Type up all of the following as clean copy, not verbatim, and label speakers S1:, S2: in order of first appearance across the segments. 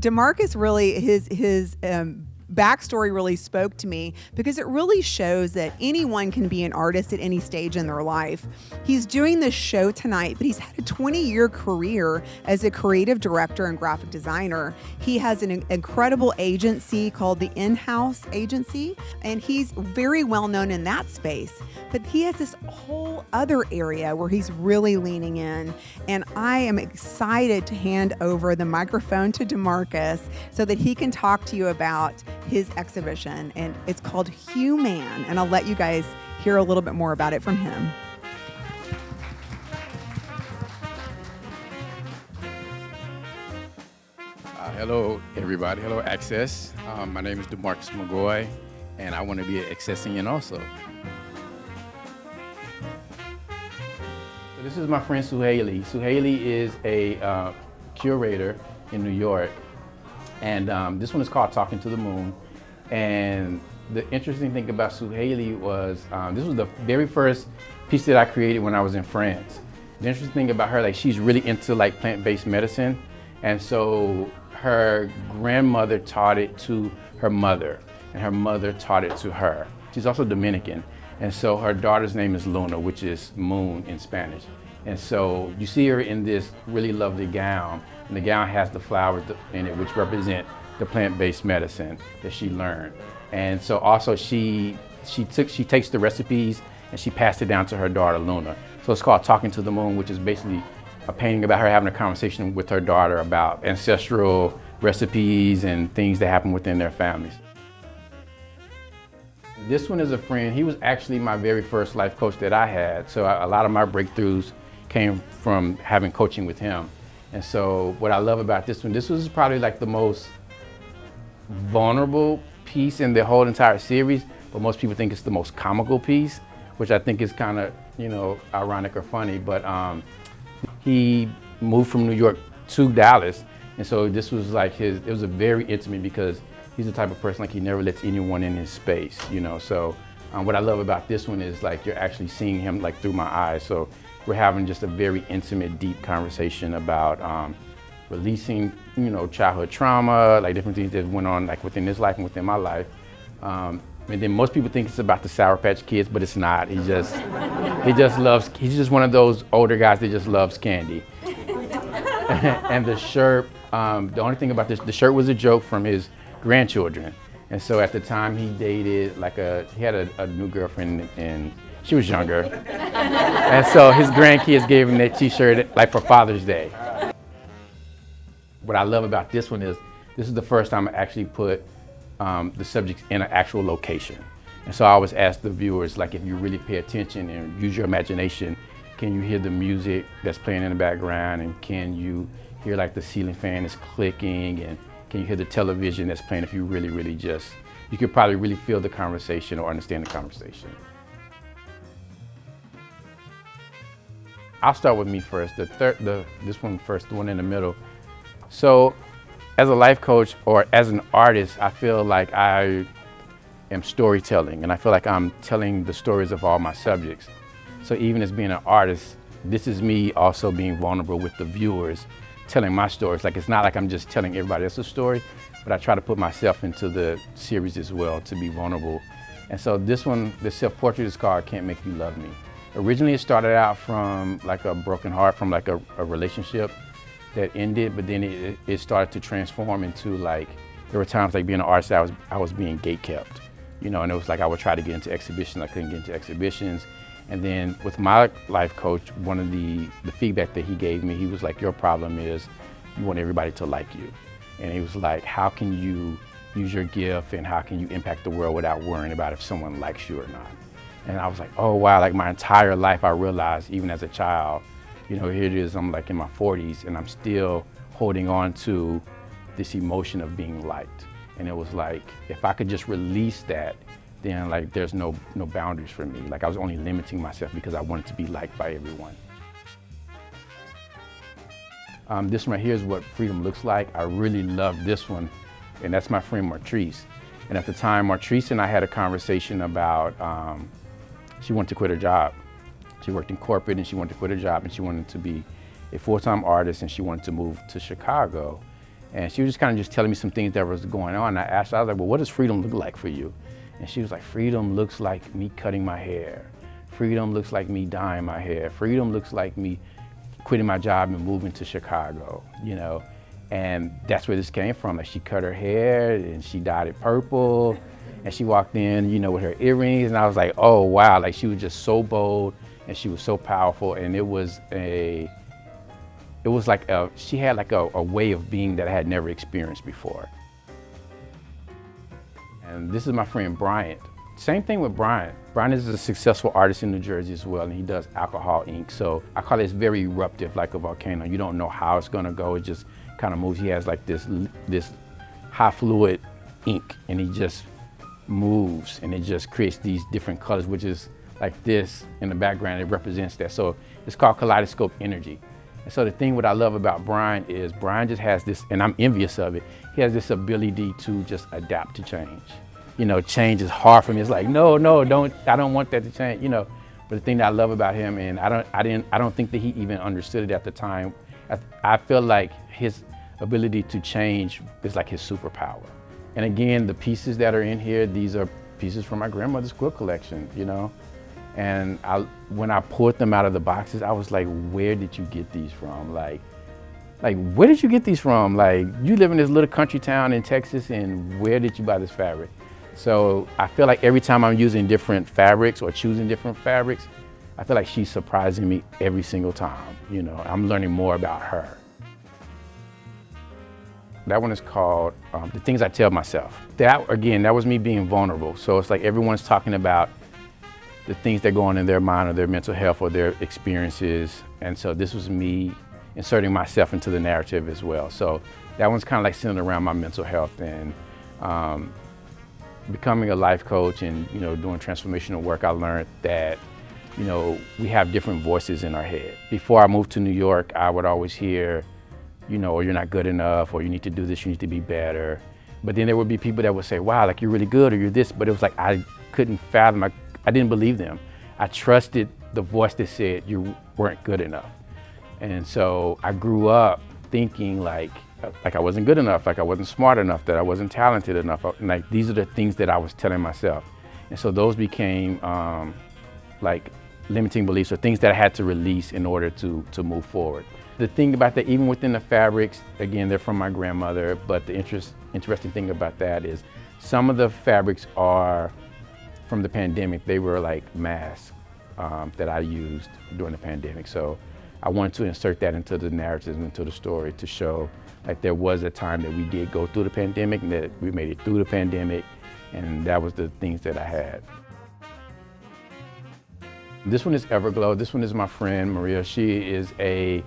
S1: DeMarcus really, his backstory really spoke to me because it really shows that anyone can be an artist at any stage in their life. He's doing this show tonight, but he's had a 20-year career as a creative director and graphic designer. He has an incredible agency called the In-House Agency, and he's very well known in that space. But he has this whole other area where he's really leaning in, and I am excited to hand over the microphone to DeMarcus so that he can talk to you about his exhibition, and it's called Human, and I'll let you guys hear a little bit more about it from him.
S2: Hello, everybody. Hello, Access. My name is DeMarcus McGoy, and I want to be an Accessian also. So this is my friend Suhaili. Suhaili is a curator in New York. And this one is called Talking to the Moon. And the interesting thing about Suhaili was, this was the very first piece that I created when I was in France. The interesting thing about her, like she's really into like plant-based medicine. And so her grandmother taught it to her mother, and her mother taught it to her. She's also Dominican. And so her daughter's name is Luna, which is moon in Spanish. And so you see her in this really lovely gown, and the gown has the flowers in it, which represent the plant-based medicine that she learned. And so also she takes the recipes and she passed it down to her daughter, Luna. So it's called Talking to the Moon, which is basically a painting about her having a conversation with her daughter about ancestral recipes and things that happen within their families. This one is a friend. He was actually my very first life coach that I had. So a lot of my breakthroughs came from having coaching with him. And so what I love about this one, this was probably like the most vulnerable piece in the whole entire series, but most people think it's the most comical piece, which I think is kind of, you know, ironic or funny. But he moved from New York to Dallas. And so this was like it was a very intimate, because he's the type of person like he never lets anyone in his space, you know. So what I love about this one is like you're actually seeing him like through my eyes. So we're having just a very intimate, deep conversation about releasing, you know, childhood trauma, like different things that went on like within his life and within my life. And then most people think it's about the Sour Patch Kids, but it's not. He's just one of those older guys that just loves candy. And the shirt, the only thing about this, the shirt was a joke from his grandchildren. And so at the time he dated he had a new girlfriend, and she was younger. And so his grandkids gave him that t-shirt like for Father's Day. What I love about this one is, this is the first time I actually put the subjects in an actual location. And so I always ask the viewers, like, if you really pay attention and use your imagination, can you hear the music that's playing in the background, and can you hear like the ceiling fan is clicking, and can you hear the television that's playing? If you really, really you could probably really feel the conversation or understand the conversation. I'll start with me first, this one first, the one in the middle. So as a life coach or as an artist, I feel like I am storytelling, and I feel like I'm telling the stories of all my subjects. So even as being an artist, this is me also being vulnerable with the viewers, telling my stories. Like, it's not like I'm just telling everybody else's story, but I try to put myself into the series as well to be vulnerable. And so this one, the self-portrait is called Can't Make You Love Me. Originally it started out from like a broken heart, from like a relationship that ended, but then it started to transform into like, there were times like being an artist, I was being gate-kept, you know, and it was like I would try to get into exhibitions, I couldn't get into exhibitions. And then with my life coach, one of the feedback that he gave me, he was like, your problem is you want everybody to like you. And he was like, how can you use your gift and how can you impact the world without worrying about if someone likes you or not? And I was like, oh wow, like my entire life I realized, even as a child, you know, here it is, I'm like in my 40s and I'm still holding on to this emotion of being liked. And it was like, if I could just release that, then like there's no boundaries for me. Like I was only limiting myself because I wanted to be liked by everyone. This one right here is what freedom looks like. I really love this one, and that's my friend Martrice. And at the time, Martrice and I had a conversation about, she wanted to quit her job. She worked in corporate and she wanted to quit her job, and she wanted to be a full-time artist, and she wanted to move to Chicago. And she was just kind of just telling me some things that was going on. I asked her, I was like, well, what does freedom look like for you? And she was like, freedom looks like me cutting my hair. Freedom looks like me dyeing my hair. Freedom looks like me quitting my job and moving to Chicago, you know? And that's where this came from. Like, she cut her hair and she dyed it purple, and she walked in, you know, with her earrings, and I was like, oh wow, like she was just so bold and she was so powerful, and she had like a way of being that I had never experienced before. And this is my friend Bryant. Same thing with Bryant. Bryant is a successful artist in New Jersey as well, and he does alcohol ink. So I call it very eruptive, like a volcano. You don't know how it's gonna go, it just kind of moves. He has like this high fluid ink, and he just moves, and it just creates these different colors, which is like this in the background, it represents that. So it's called kaleidoscope energy. And so the thing what I love about Brian is Brian just has this, and I'm envious of it, he has this ability to just adapt to change. You know, change is hard for me. It's like, no, I don't want that to change, you know. But the thing that I love about him, and I don't think that he even understood it at the time. I feel like his ability to change is like his superpower. And again, the pieces that are in here, these are pieces from my grandmother's quilt collection, you know. And when I pulled them out of the boxes, I was like, where did you get these from? Like, where did you get these from? Like, you live in this little country town in Texas, and where did you buy this fabric? So I feel like every time I'm using different fabrics or choosing different fabrics, I feel like she's surprising me every single time. You know, I'm learning more about her. That one is called The Things I Tell Myself. That, again, that was me being vulnerable. So it's like everyone's talking about the things that go on in their mind or their mental health or their experiences. And so this was me inserting myself into the narrative as well. So that one's kind of like centered around my mental health and becoming a life coach and, you know, doing transformational work. I learned that, you know, we have different voices in our head. Before I moved to New York, I would always hear, you know, or you're not good enough, or you need to do this, you need to be better. But then there would be people that would say, wow, like you're really good, or you're this, but it was like I couldn't fathom, I didn't believe them. I trusted the voice that said you weren't good enough. And so I grew up thinking like I wasn't good enough, like I wasn't smart enough, that I wasn't talented enough. And like these are the things that I was telling myself. And so those became like limiting beliefs or things that I had to release in order to move forward. The thing about that, even within the fabrics, again, they're from my grandmother, but the interesting thing about that is some of the fabrics are from the pandemic. They were like masks that I used during the pandemic. So I wanted to insert that into the narrative, into the story, to show like there was a time that we did go through the pandemic and that we made it through the pandemic, and that was the things that I had. This one is Everglow. This one is my friend Maria. She is a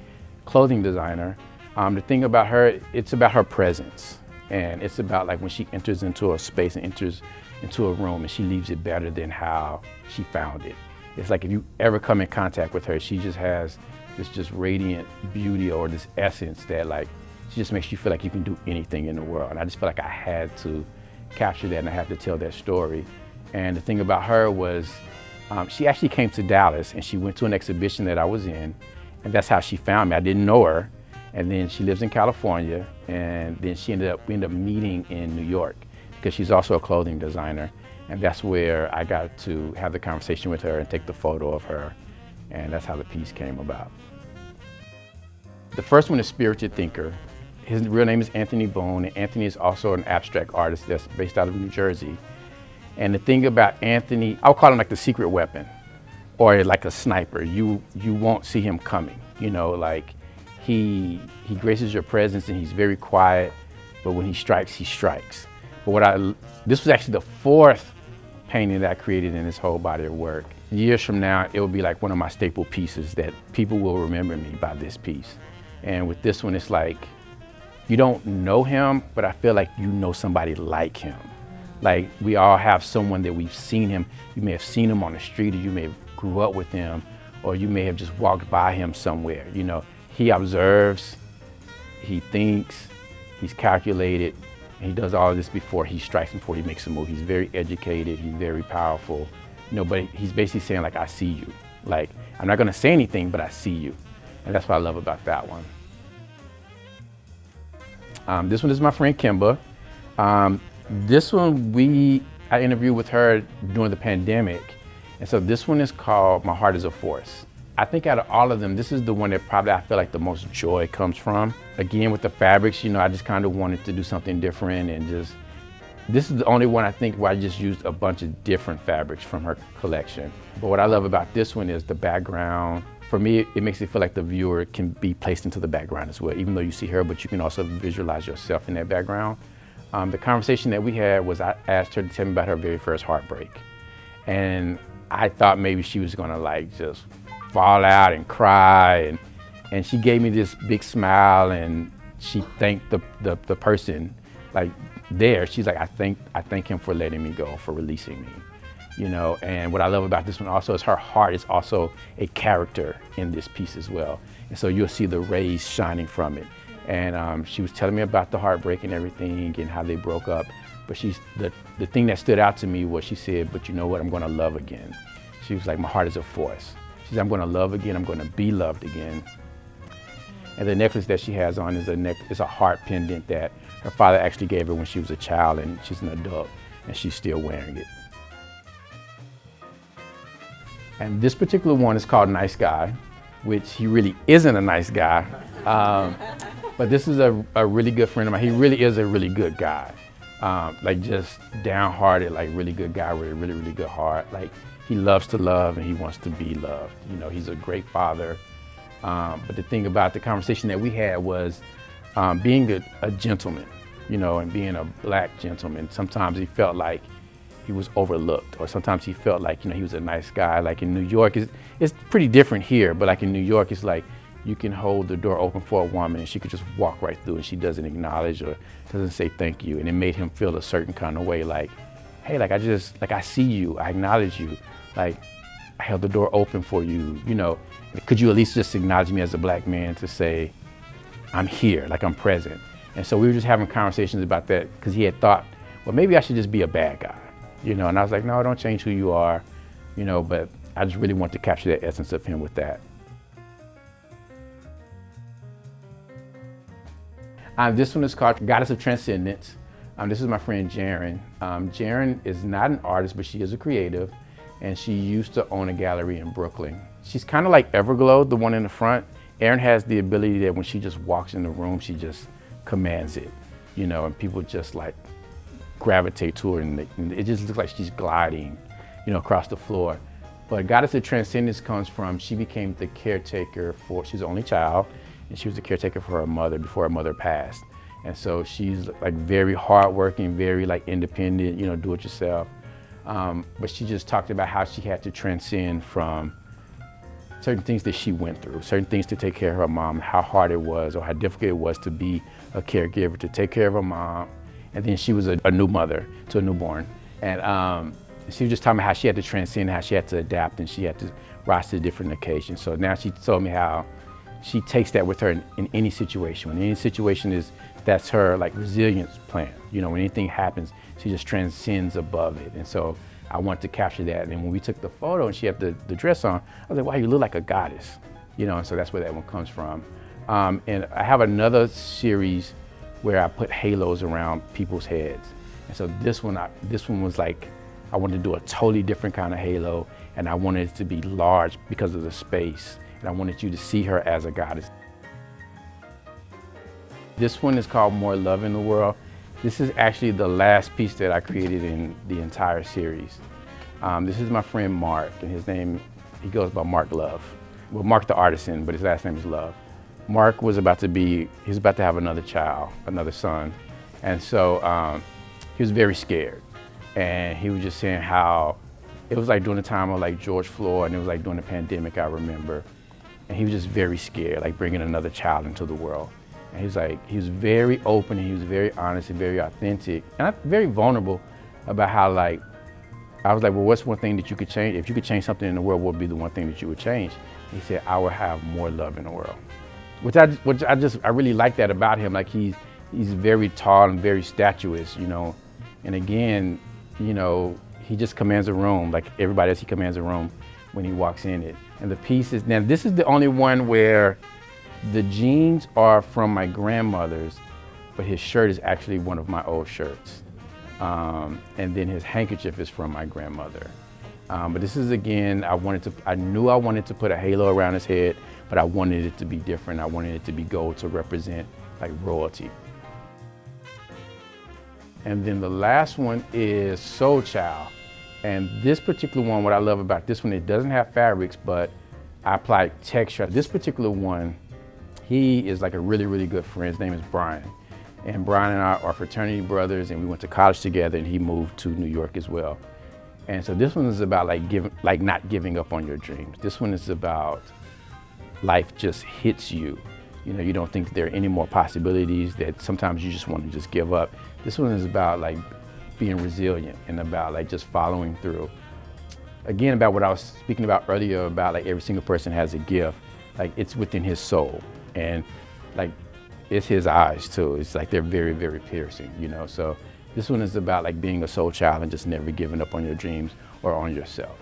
S2: clothing designer. The thing about her, it's about her presence, and it's about like when she enters into a space and enters into a room and she leaves it better than how she found it. It's like if you ever come in contact with her, she just has this just radiant beauty or this essence that like, she just makes you feel like you can do anything in the world. And I just feel like I had to capture that and I had to tell that story. And the thing about her was, she actually came to Dallas and she went to an exhibition that I was in, and that's how she found me. I didn't know her. And then she lives in California, and then we ended up meeting in New York because she's also a clothing designer. And that's where I got to have the conversation with her and take the photo of her. And that's how the piece came about. The first one is Spirited Thinker. His real name is Anthony Boone, and Anthony is also an abstract artist that's based out of New Jersey. And the thing about Anthony, I'll call him like the secret weapon, or like a sniper. You won't see him coming. You know, like he graces your presence and he's very quiet, but when he strikes, he strikes. But this was actually the fourth painting that I created in this whole body of work. Years from now, it will be like one of my staple pieces that people will remember me by this piece. And with this one, it's like, you don't know him, but I feel like you know somebody like him. Like we all have someone that we've seen him. You may have seen him on the street, or you may have grew up with him, or you may have just walked by him somewhere. You know, he observes, he thinks, he's calculated, and he does all of this before he strikes, before he makes a move. He's very educated, he's very powerful. You know, but he's basically saying like, I see you. Like, I'm not gonna say anything, but I see you. And that's what I love about that one. This one is my friend Kimba. This one I interviewed with her during the pandemic. And so this one is called My Heart is a Force. I think out of all of them, this is the one that probably I feel like the most joy comes from. Again, with the fabrics, I just kind of wanted to do something different and this is the only one I think where I just used a bunch of different fabrics from her collection. But what I love about this one is the background. For me, it makes it feel like the viewer can be placed into the background as well, even though you see her, but you can also visualize yourself in that background. The conversation that we had was I asked her to tell me about her very first heartbreak. And I thought maybe she was gonna just fall out and cry. And she gave me this big smile and she thanked the person there. She's like, I thank him for letting me go, for releasing me. And what I love about this one also is her heart is also a character in this piece as well. And so you'll see the rays shining from it. And she was telling me about the heartbreak and everything and how they broke up. But the thing that stood out to me was she said, but you know what, I'm gonna love again. She was like, my heart is a force. She said, I'm gonna love again, I'm gonna be loved again. And the necklace that she has on is a heart pendant that her father actually gave her when she was a child, and she's an adult, and she's still wearing it. And this particular one is called Nice Guy, which he really isn't a nice guy. But this is a really good friend of mine. He really is a really good guy. Just downhearted, really good guy with a really, really good heart. He loves to love and he wants to be loved. He's a great father. But the thing about the conversation that we had was being a gentleman, and being a black gentleman. Sometimes he felt like he was overlooked, or sometimes he felt like, he was a nice guy. Like in New York, it's pretty different here, but like in New York, it's like you can hold the door open for a woman and she could just walk right through and she doesn't acknowledge or doesn't say thank you. And it made him feel a certain kind of way, like, hey, I see you, I acknowledge you. I held the door open for you, Could you at least just acknowledge me as a black man to say, I'm here, I'm present. And so we were just having conversations about that because he had thought, well, maybe I should just be a bad guy, And I was like, no, don't change who you are, but I just really want to capture that essence of him with that. This one is called Goddess of Transcendence. This is my friend Jaren. Jaren is not an artist, but she is a creative, and she used to own a gallery in Brooklyn. She's kind of like Everglow, the one in the front. Erin has the ability that when she just walks in the room, she just commands it, and people just gravitate to her, and it just looks like she's gliding, across the floor. But Goddess of Transcendence comes from, she became the caretaker she's the only child, and she was the caretaker for her mother before her mother passed. And so she's very hardworking, very independent, do it yourself. But she just talked about how she had to transcend from certain things that she went through, certain things to take care of her mom, how hard it was or how difficult it was to be a caregiver, to take care of her mom. And then she was a new mother to a newborn. And she was just talking about how she had to transcend, how she had to adapt, and she had to rise to different occasions. So now she told me how she takes that with her in any situation. When any situation that's her resilience plan. When anything happens, she just transcends above it. And so I wanted to capture that. And when we took the photo and she had the dress on, I was like, wow, you look like a goddess. And so that's where that one comes from. And I have another series where I put halos around people's heads. And so this one was I wanted to do a totally different kind of halo, and I wanted it to be large because of the space. And I wanted you to see her as a goddess. This one is called More Love in the World. This is actually the last piece that I created in the entire series. This is my friend Mark, and he goes by Mark Love. Well, Mark the artisan, but his last name is Love. Mark was about to have another child, another son. And so he was very scared. And he was just saying how it was during the time of George Floyd, and it was during the pandemic, I remember. And he was just very scared, bringing another child into the world. And he was very open, and he was very honest and very authentic, and very vulnerable about how I was like, well, what's one thing that you could change? If you could change something in the world, what would be the one thing that you would change? He said, I would have more love in the world. Which I really like that about him. He's very tall and very statuous, And again, he just commands a room, like everybody else, he commands a room when he walks in it. And the pieces, now this is the only one where the jeans are from my grandmother's, but his shirt is actually one of my old shirts. And then his handkerchief is from my grandmother. But this is, again, I knew I wanted to put a halo around his head, but I wanted it to be different. I wanted it to be gold to represent like royalty. And then the last one is Soul Child. And this particular one, what I love about this one, it doesn't have fabrics, but I applied texture. This particular one, he is like a really, really good friend. His name is Brian. And Brian and I are fraternity brothers, and we went to college together, and he moved to New York as well. And so this one is about like not giving up on your dreams. This one is about life just hits you. You know, you don't think there are any more possibilities, that sometimes you just want to just give up. This one is about like being resilient and about like just following through. Again, about what I was speaking about earlier, about like every single person has a gift, like it's within his soul, and like it's his eyes too. It's like they're very, very piercing, you know. So this one is about like being a soul child and just never giving up on your dreams or on yourself.